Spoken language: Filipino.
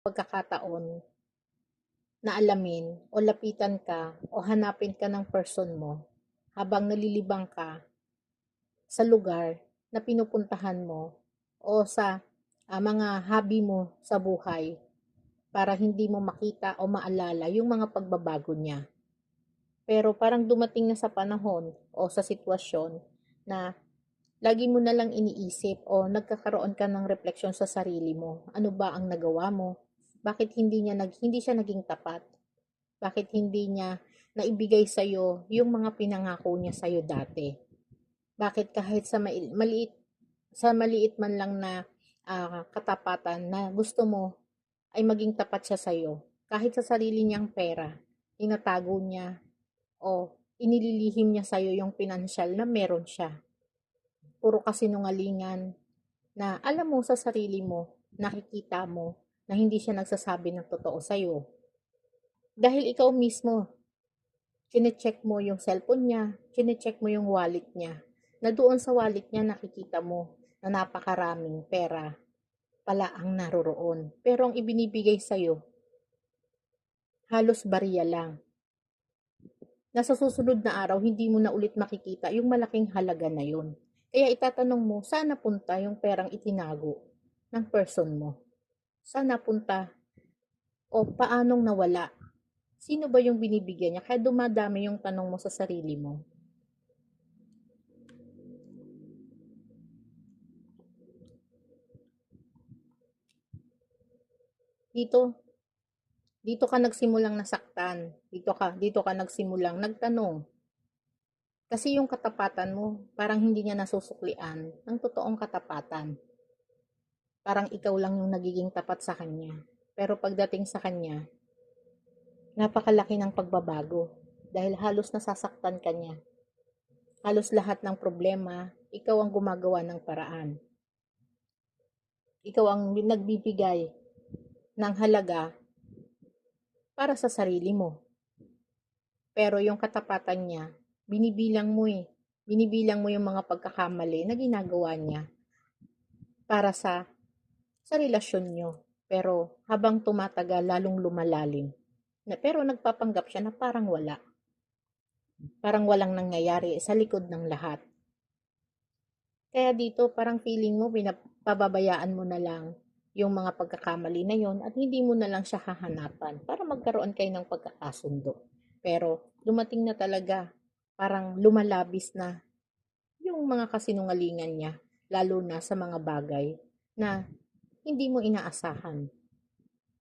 pagkakataon na alamin o lapitan ka o hanapin ka ng person mo habang nalilibang ka sa lugar na pinupuntahan mo o sa mga hobby mo sa buhay para hindi mo makita o maalala yung mga pagbabago niya. Pero parang dumating na sa panahon o sa sitwasyon na lagi mo na lang iniisip o nagkakaroon ka ng refleksyon sa sarili mo. Ano ba ang nagawa mo? Bakit hindi siya naging tapat? Bakit hindi niya naibigay sa iyo yung mga pinangako niya sa iyo dati? Bakit kahit sa maliit man lang na katapatan na gusto mo ay maging tapat siya sa iyo? Kahit sa sarili niyang pera, tinatago niya o inililihim niya sa iyo yung pinansyal na meron siya. Puro kasinungalingan na alam mo sa sarili mo, nakikita mo na hindi siya nagsasabi ng totoo sa'yo. Dahil ikaw mismo, chine-check mo yung cellphone niya, chine-check mo yung wallet niya, na doon sa wallet niya nakikita mo na napakaraming pera pala ang naroroon. Pero ang ibinibigay sa'yo, halos barya lang. Na sa susunod na araw, hindi mo na ulit makikita yung malaking halaga na yun. Kaya itatanong mo, saan napunta yung perang itinago ng person mo? Saan napunta o paanong nawala? Sino ba yung binibigyan niya? Kaya dumadami yung tanong mo sa sarili mo. Dito, dito ka nagsimulang nasaktan. Dito ka nagsimulang nagtanong. Kasi yung katapatan mo, parang hindi niya nasusuklian ng totoong katapatan. Parang ikaw lang yung nagiging tapat sa kanya. Pero pagdating sa kanya, napakalaki ng pagbabago. Dahil halos nasasaktan ka niya. Halos lahat ng problema, ikaw ang gumagawa ng paraan. Ikaw ang nagbibigay ng halaga para sa sarili mo. Pero yung katapatan niya, binibilang mo eh. Binibilang mo yung mga pagkakamali na ginagawa niya para sa relasyon nyo. Pero habang tumatagal, lalong lumalalim. Pero nagpapanggap siya na parang wala. Parang walang nangyayari sa likod ng lahat. Kaya dito parang feeling mo pababayaan mo na lang yung mga pagkakamali na yon at hindi mo na lang siya hahanapan para magkaroon kayo ng pagkakasundo. Pero dumating na talaga, parang lumalabis na yung mga kasinungalingan niya, lalo na sa mga bagay na hindi mo inaasahan.